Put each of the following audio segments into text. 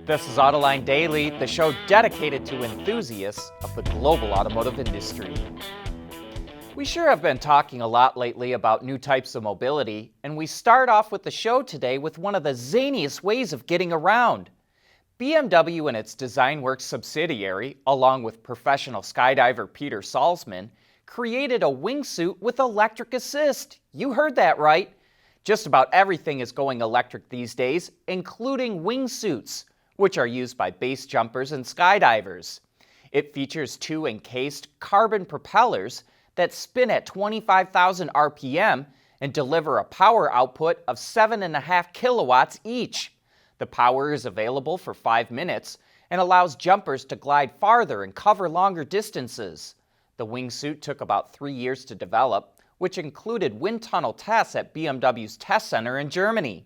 This is Autoline Daily, the show dedicated to enthusiasts of the global automotive industry. We sure have been talking a lot lately about new types of mobility, and we start off with the show today with one of the zaniest ways of getting around. BMW and its DesignWorks subsidiary, along with professional skydiver Peter Salzman, created a wingsuit with electric assist. You heard that right. Just about everything is going electric these days, including wingsuits, which are used by base jumpers and skydivers. It features two encased carbon propellers that spin at 25,000 RPM and deliver a power output of 7.5 kilowatts each. The power is available for 5 minutes and allows jumpers to glide farther and cover longer distances. The wingsuit took about 3 years to develop, which included wind tunnel tests at BMW's test center in Germany.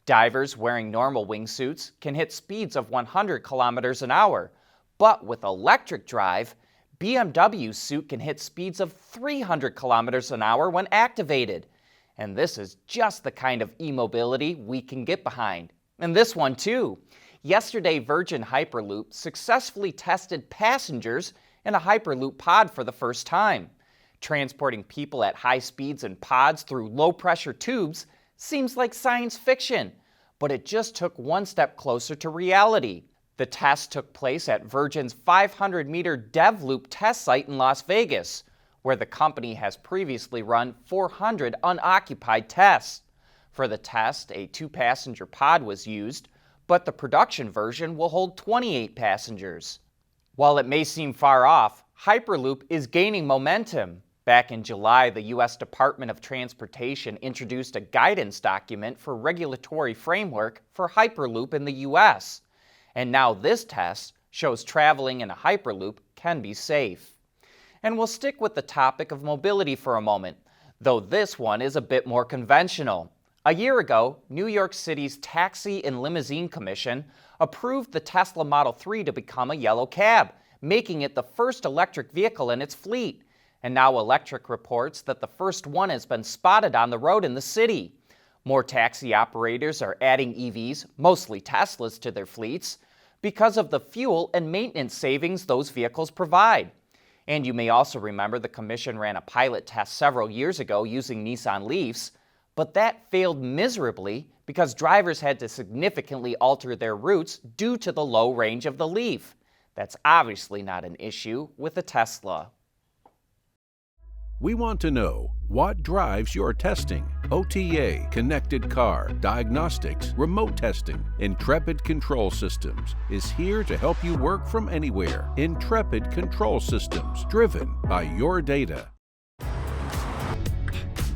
Divers wearing normal wingsuits can hit speeds of 100 kilometers an hour, but with electric drive, BMW's suit can hit speeds of 300 kilometers an hour when activated. And this is just the kind of e-mobility we can get behind. And this one too. Yesterday, Virgin Hyperloop successfully tested passengers in a Hyperloop pod for the first time. Transporting people at high speeds in pods through low-pressure tubes seems like science fiction, but it just took one step closer to reality. The test took place at Virgin's 500-meter DevLoop test site in Las Vegas, where the company has previously run 400 unoccupied tests. For the test, a 2-passenger pod was used, but the production version will hold 28 passengers. While it may seem far off, Hyperloop is gaining momentum. Back in July, the U.S. Department of Transportation introduced a guidance document for regulatory framework for Hyperloop in the U.S. And now this test shows traveling in a Hyperloop can be safe. And we'll stick with the topic of mobility for a moment, though this one is a bit more conventional. A year ago, New York City's Taxi and Limousine Commission approved the Tesla Model 3 to become a yellow cab, making it the first electric vehicle in its fleet. And now Electric reports that the first one has been spotted on the road in the city. More taxi operators are adding EVs, mostly Teslas, to their fleets because of the fuel and maintenance savings those vehicles provide. And you may also remember the Commission ran a pilot test several years ago using Nissan Leafs, but that failed miserably because drivers had to significantly alter their routes due to the low range of the Leaf. That's obviously not an issue with a Tesla. We want to know what drives your testing. OTA, connected car, diagnostics, remote testing. Intrepid Control Systems is here to help you work from anywhere. Intrepid Control Systems, driven by your data.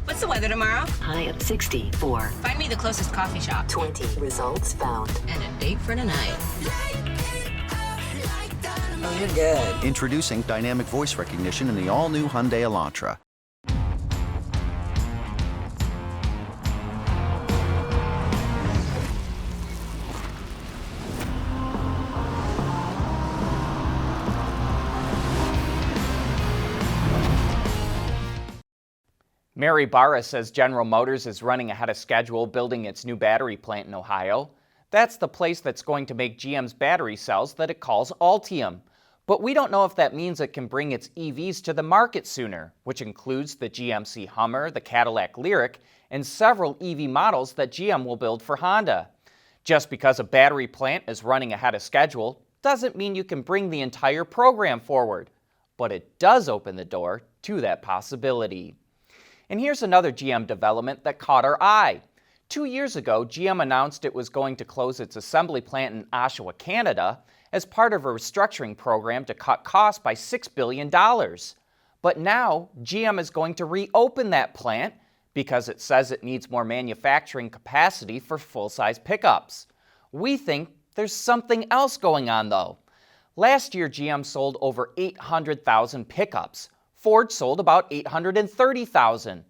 What's the weather tomorrow? High of 64. Find me the closest coffee shop. 20 results found. And a date for tonight. Oh, you're good. Introducing dynamic voice recognition in the all-new Hyundai Elantra. Mary Barra says General Motors is running ahead of schedule building its new battery plant in Ohio. That's the place that's going to make GM's battery cells that it calls Ultium. But we don't know if that means it can bring its EVs to the market sooner, which includes the GMC Hummer, the Cadillac Lyriq, and several EV models that GM will build for Honda. Just because a battery plant is running ahead of schedule doesn't mean you can bring the entire program forward. But it does open the door to that possibility. And here's another GM development that caught our eye. 2 years ago, GM announced it was going to close its assembly plant in Oshawa, Canada, as part of a restructuring program to cut costs by $6 billion. But now, GM is going to reopen that plant because it says it needs more manufacturing capacity for full-size pickups. We think there's something else going on, though. Last year, GM sold over 800,000 pickups. Ford sold about 830,000.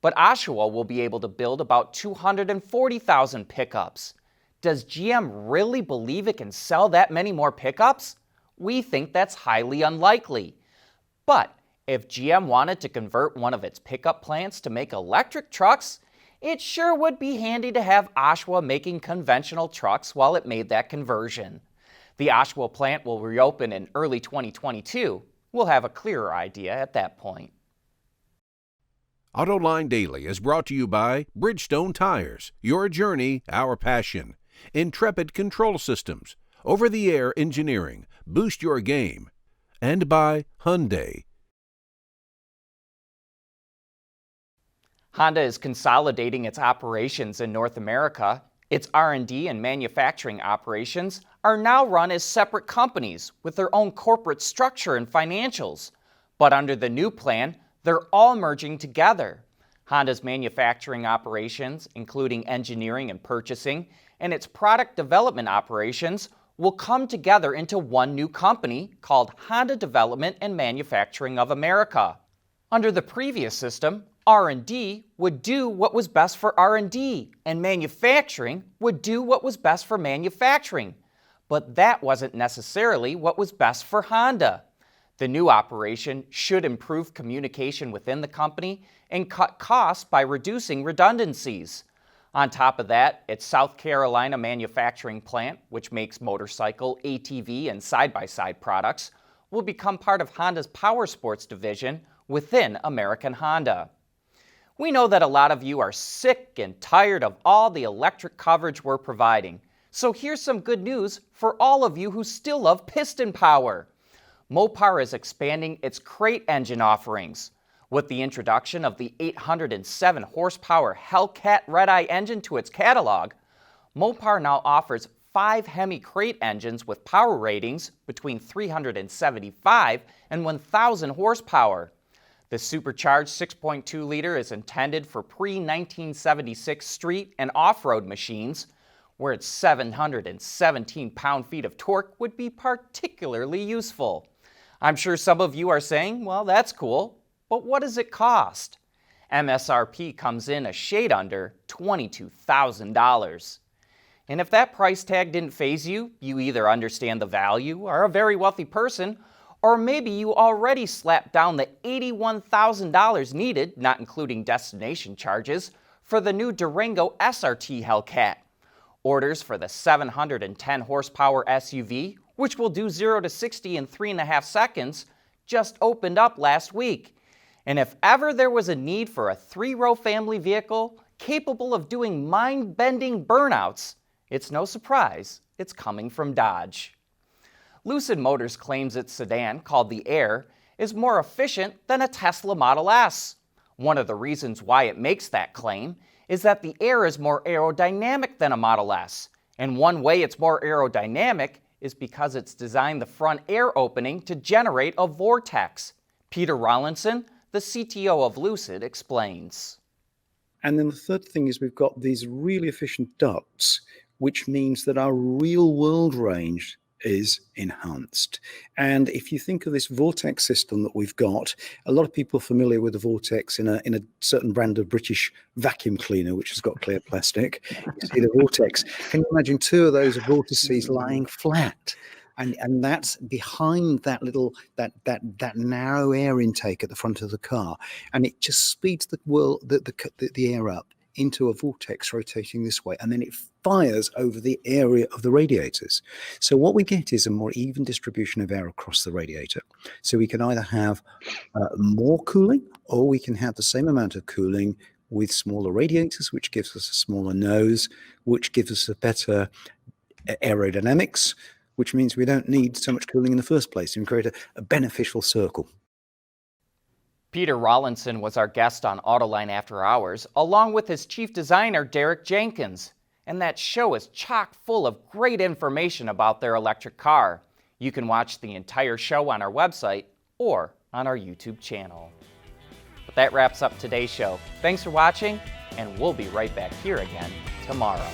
But Oshawa will be able to build about 240,000 pickups. Does GM really believe it can sell that many more pickups? We think that's highly unlikely. But if GM wanted to convert one of its pickup plants to make electric trucks, it sure would be handy to have Oshawa making conventional trucks while it made that conversion. The Oshawa plant will reopen in early 2022. We'll have a clearer idea at that point. AutoLine Daily is brought to you by Bridgestone Tires, your journey, our passion. Intrepid Control Systems, over-the-air engineering, boost your game. And by Hyundai. Honda is consolidating its operations in North America. Its R&D and manufacturing operations are now run as separate companies with their own corporate structure and financials. But under the new plan, they're all merging together. Honda's manufacturing operations, including engineering and purchasing, and its product development operations will come together into one new company called Honda Development and Manufacturing of America. Under the previous system, R&D would do what was best for R&D, and manufacturing would do what was best for manufacturing. But that wasn't necessarily what was best for Honda. The new operation should improve communication within the company and cut costs by reducing redundancies. On top of that, its South Carolina manufacturing plant, which makes motorcycle, ATV, and side-by-side products, will become part of Honda's Power Sports division within American Honda. We know that a lot of you are sick and tired of all the electric coverage we're providing. So here's some good news for all of you who still love piston power. Mopar is expanding its crate engine offerings. With the introduction of the 807 horsepower Hellcat Red-Eye engine to its catalog, Mopar now offers 5 Hemi crate engines with power ratings between 375 and 1,000 horsepower. The supercharged 6.2-liter is intended for pre-1976 street and off-road machines, where its 717 pound-feet of torque would be particularly useful. I'm sure some of you are saying, well, that's cool, but what does it cost? MSRP comes in a shade under $22,000. And if that price tag didn't faze you, you either understand the value, are a very wealthy person, or maybe you already slapped down the $81,000 needed, not including destination charges, for the new Durango SRT Hellcat. Orders for the 710 horsepower SUV, which will do 0 to 60 in 3.5 seconds, just opened up last week. And if ever there was a need for a 3-row family vehicle capable of doing mind-bending burnouts, it's no surprise it's coming from Dodge. Lucid Motors claims its sedan, called the Air, is more efficient than a Tesla Model S. One of the reasons why it makes that claim is that the Air is more aerodynamic than a Model S. And one way it's more aerodynamic is because it's designed the front air opening to generate a vortex. Peter Rawlinson, the CTO of Lucid, explains. And then the third thing is we've got these really efficient ducts, which means that our real world range is enhanced. And if you think of this vortex system that we've got, a lot of people are familiar with the vortex in a certain brand of British vacuum cleaner, which has got clear plastic. You see the vortex. Can you imagine 2 of those vortices lying flat? And that's behind that little that narrow air intake at the front of the car, and it just speeds the air up into a vortex rotating this way, and then it fires over the area of the radiators. So what we get is a more even distribution of air across the radiator. So we can either have more cooling, or we can have the same amount of cooling with smaller radiators, which gives us a smaller nose, which gives us a better aerodynamics, which means we don't need so much cooling in the first place, and create a beneficial circle. Peter Rawlinson was our guest on Autoline After Hours, along with his chief designer, Derek Jenkins. And that show is chock full of great information about their electric car. You can watch the entire show on our website or on our YouTube channel. But that wraps up today's show. Thanks for watching, and we'll be right back here again tomorrow.